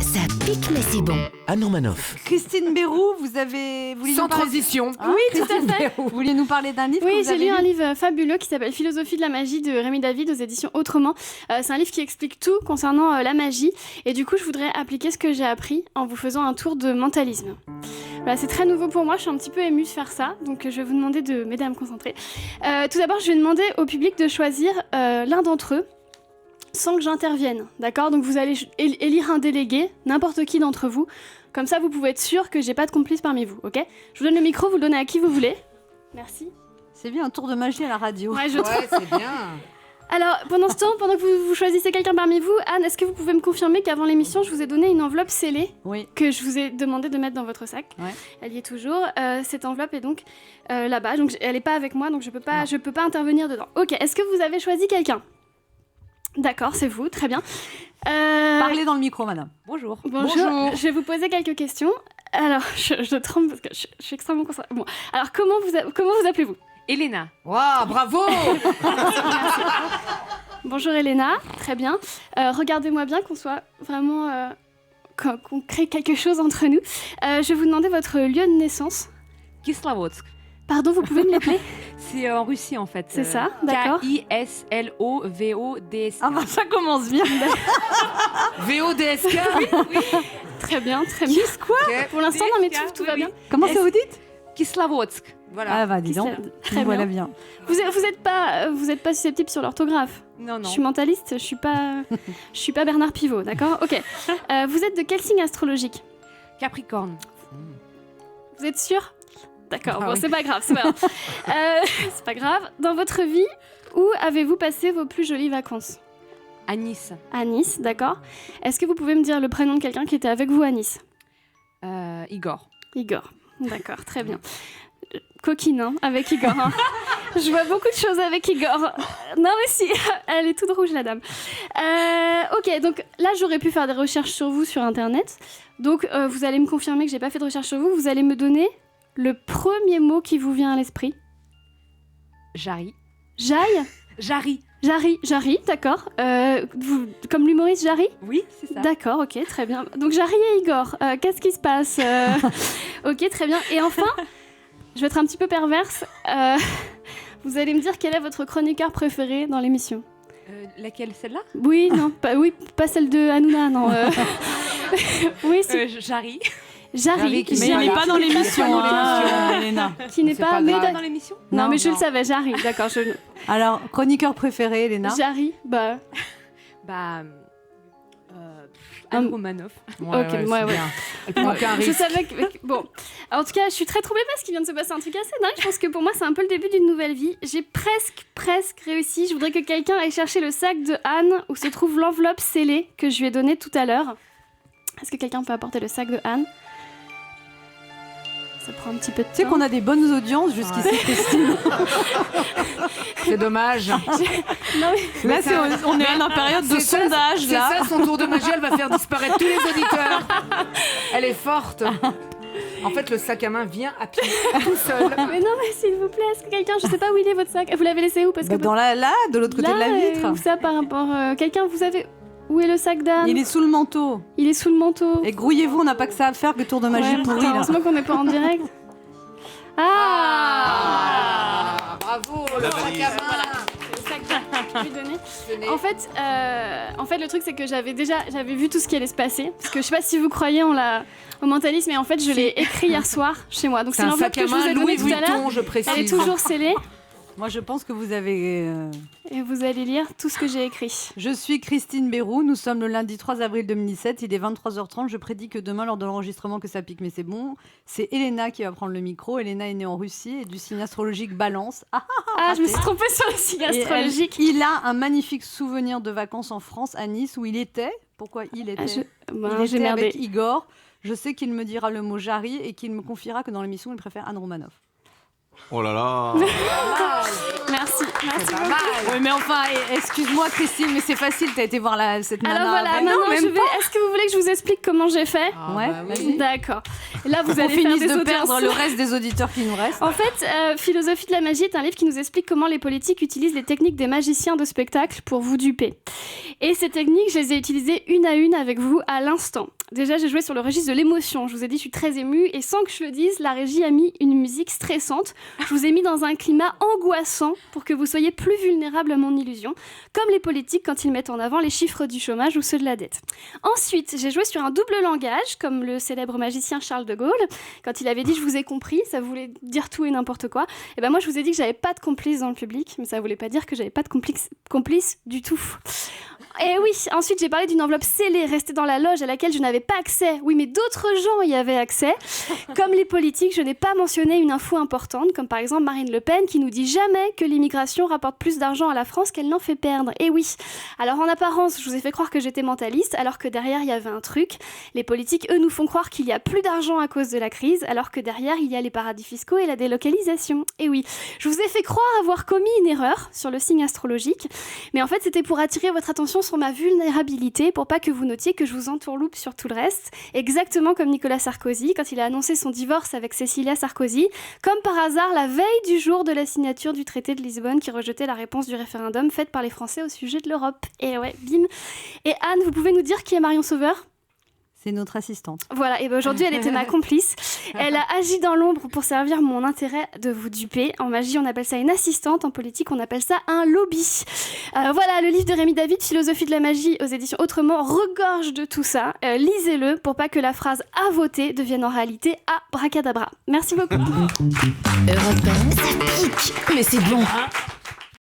Ça pique mais c'est bon. Anne Romanoff. Christine Béroux, vous voulu Sans nous parler... transition. Oui, tout à fait. Vous vouliez nous parler d'un livre que Oui, vous j'ai avez lu un livre fabuleux qui s'appelle Philosophie de la magie de Rémi David aux éditions Autrement. C'est un livre qui explique tout concernant la magie. Et du coup, je voudrais appliquer ce que j'ai appris en vous faisant un tour de mentalisme. Voilà, c'est très nouveau pour moi, je suis un petit peu émue de faire ça. Donc, je vais vous demander de m'aider à me concentrer. Tout d'abord, je vais demander au public de choisir l'un d'entre eux sans que j'intervienne. D'accord ? Donc, vous allez élire un délégué, n'importe qui d'entre vous. Comme ça, vous pouvez être sûr que j'ai pas de complice parmi vous, ok ? Je vous donne le micro, vous le donnez à qui vous voulez. Merci. C'est bien un tour de magie à la radio. Ouais, je trouve. Ouais, c'est bien. Alors, pendant ce temps, pendant que vous choisissez quelqu'un parmi vous, Anne, est-ce que vous pouvez me confirmer qu'avant l'émission, je vous ai donné une enveloppe scellée Oui. que je vous ai demandé de mettre dans votre sac. Ouais. Elle y est toujours. Cette enveloppe est donc là-bas. Donc, elle n'est pas avec moi, donc je peux pas intervenir dedans. Ok, est-ce que vous avez choisi quelqu'un ? D'accord, c'est vous, très bien. Parlez dans le micro, madame. Bonjour. Je vais vous poser quelques questions. Alors, je tremble parce que je suis extrêmement concentrée. Bon, alors comment vous appelez-vous ? Elena. Waouh, bravo. Bonjour Elena, très bien. Regardez-moi bien qu'on soit vraiment... qu'on crée quelque chose entre nous. Je vais vous demander votre lieu de naissance. Kislovodsk. Pardon, vous pouvez me l'appeler ? C'est en Russie en fait. C'est ça, d'accord. Kislovodsk. Ah bah ça commence bien. VODSK. Très bien, très bien. Quoi ? Ok. Pour l'instant, dans mes tout va bien. Comment ça vous dites ? Kislovodsk. Voilà. Ah bah dis donc. Très Voilà bien. bien. Vous êtes pas susceptible sur l'orthographe. Non, non. Je suis mentaliste, je suis pas Bernard Pivot, d'accord ? Ok. Vous êtes de quel signe astrologique ? Capricorne. Vous êtes sûr ? D'accord, Ah bon, oui. c'est pas grave, c'est pas grave. C'est pas grave. Dans votre vie, où avez-vous passé vos plus jolies vacances ? À Nice. À Nice, d'accord. Est-ce que vous pouvez me dire le prénom de quelqu'un qui était avec vous à Nice ? Igor. Igor. D'accord, très bien. Coquine, hein, avec Igor. Hein. Je vois beaucoup de choses avec Igor. Non, mais si, elle est toute rouge, la dame. Ok, donc là, j'aurais pu faire des recherches sur vous sur Internet. Donc, vous allez me confirmer que j'ai pas fait de recherche sur vous. Vous allez me donner le premier mot qui vous vient à l'esprit. Jarry. Jaille ? Jarry. Jarry, d'accord. Comme l'humoriste Jarry ? Oui, c'est ça. D'accord, ok, très bien. Donc Jarry et Igor, qu'est-ce qui se passe ? Ok, très bien. Et enfin, je vais être un petit peu perverse. Vous allez me dire quel est votre chroniqueur préféré dans l'émission ? Laquelle, celle-là? Oui, non, pas celle de Hanouna, non. Oui, c'est Jarry. Jarry. qui Mais il n'est pas dans l'émission, Elena. Qui n'est C'est pas... pas mais grave. Dans l'émission? Non, mais je non. le savais, Jarry, d'accord. Alors, chroniqueur préféré, Elena ? Jarry, bah... Anne Romanoff. Ok, ouais. Elle prend aucun Je risque. savais que... Bon, en tout cas, je suis très troublée parce qu'il vient de se passer un truc assez dingue. Je pense que pour moi, c'est un peu le début d'une nouvelle vie. J'ai presque réussi. Je voudrais que quelqu'un aille chercher le sac de Anne où se trouve l'enveloppe scellée que je lui ai donnée tout à l'heure. Est-ce que quelqu'un peut apporter le sac de Anne ? Ça prend un petit peu de temps. Tu sais qu'on a des bonnes audiences jusqu'ici, Christine. C'est dommage. Non, mais... Là, on est en période de C'est sondage, C'est là. ça, son tour de magie, elle va faire disparaître tous les auditeurs. Elle est forte. En fait, le sac à main vient à pied, tout seul. Mais non, mais s'il vous plaît, est-ce que quelqu'un... Je sais pas où il est, votre sac. Vous l'avez laissé où ? Parce que... Là, de l'autre côté là, de la vitre. Où ça par rapport... Quelqu'un, vous savez... Où est le sac d'Anne ? Il est sous le manteau. Il est sous le manteau. Et grouillez-vous, on n'a pas que ça à faire que tour de magie Ouais, pourri, putain, là. heureusement qu'on n'est pas en direct. Ah, Bravo, le sac à main. Le sac d'Anne, je vais lui donner. Tenez. En fait, le truc, c'est que j'avais vu tout ce qui allait se passer. Parce que je sais pas si vous croyez au mentalisme, mais en fait, je l'ai écrit hier soir chez moi. Donc, C'est c'est un l'enveloppe sac que à je vous ai main donnée Louis tout à l'heure. Vuitton, je précise. Elle est toujours scellée. Moi, je pense que vous avez... Et vous allez lire tout ce que j'ai écrit. Je suis Christine Béroux, nous sommes le lundi 3 avril 2017, il est 23h30, je prédis que demain, lors de l'enregistrement, que ça pique, mais c'est bon. C'est Elena qui va prendre le micro. Elena est née en Russie et du signe astrologique Balance. Je me suis trompée sur le signe Et astrologique. il a un magnifique souvenir de vacances en France, à Nice, où il était. Pourquoi il était J'ai Il était merdé. avec Igor. Je sais qu'il me dira le mot Jarry et qu'il me confiera que dans l'émission, il préfère Anne Romanoff. Oh là là. Merci beaucoup. Oui, mais enfin, excuse-moi Christine, mais c'est facile, t'as été voir cette nana. Alors voilà, avant. maintenant, même est-ce que vous voulez que je vous explique comment j'ai fait ? Ouais, vas-y. D'accord. Là, vous On allez faire finisse des de audiences. perdre le reste des auditeurs qui nous restent. En fait, Philosophie de la magie est un livre qui nous explique comment les politiques utilisent les techniques des magiciens de spectacle pour vous duper. Et ces techniques, je les ai utilisées une à une avec vous à l'instant. Déjà, j'ai joué sur le registre de l'émotion. Je vous ai dit, je suis très émue. Et sans que je le dise, la régie a mis une musique stressante. Je vous ai mis dans un climat angoissant pour que vous soyez plus vulnérables à mon illusion, comme les politiques quand ils mettent en avant les chiffres du chômage ou ceux de la dette. Ensuite, j'ai joué sur un double langage, comme le célèbre magicien Charles de Gaulle. Quand il avait dit « je vous ai compris », ça voulait dire tout et n'importe quoi. Et ben moi, je vous ai dit que j'avais pas de complice dans le public, mais ça voulait pas dire que j'avais pas de complice du tout. Et oui, ensuite j'ai parlé d'une enveloppe scellée restée dans la loge à laquelle je n'avais pas accès. Oui, mais d'autres gens y avaient accès. Comme les politiques, je n'ai pas mentionné une info importante, comme par exemple Marine Le Pen qui nous dit jamais que l'immigration rapporte plus d'argent à la France qu'elle n'en fait perdre. Et oui, alors en apparence, je vous ai fait croire que j'étais mentaliste, alors que derrière il y avait un truc. Les politiques, eux, nous font croire qu'il y a plus d'argent à cause de la crise, alors que derrière il y a les paradis fiscaux et la délocalisation. Et oui, je vous ai fait croire avoir commis une erreur sur le signe astrologique, mais en fait c'était pour attirer votre attention sur ma vulnérabilité, pour pas que vous notiez que je vous entourloupe sur tout le reste, exactement comme Nicolas Sarkozy quand il a annoncé son divorce avec Cécilia Sarkozy, comme par hasard la veille du jour de la signature du traité de Lisbonne qui rejetait la réponse du référendum faite par les Français au sujet de l'Europe. Et ouais, bim. Et Anne, vous pouvez nous dire qui est Marion Sauveur ? C'est notre assistante. Voilà, et ben aujourd'hui elle était ma complice. Elle a agi dans l'ombre pour servir mon intérêt de vous duper. En magie, on appelle ça une assistante. En politique, on appelle ça un lobby. Voilà, le livre de Rémi David, Philosophie de la magie, aux éditions Autrement, regorge de tout ça. Lisez-le pour pas que la phrase « à voter » devienne en réalité « à bracadabra ». Merci beaucoup. Europe 1, ça pique, mais c'est bon.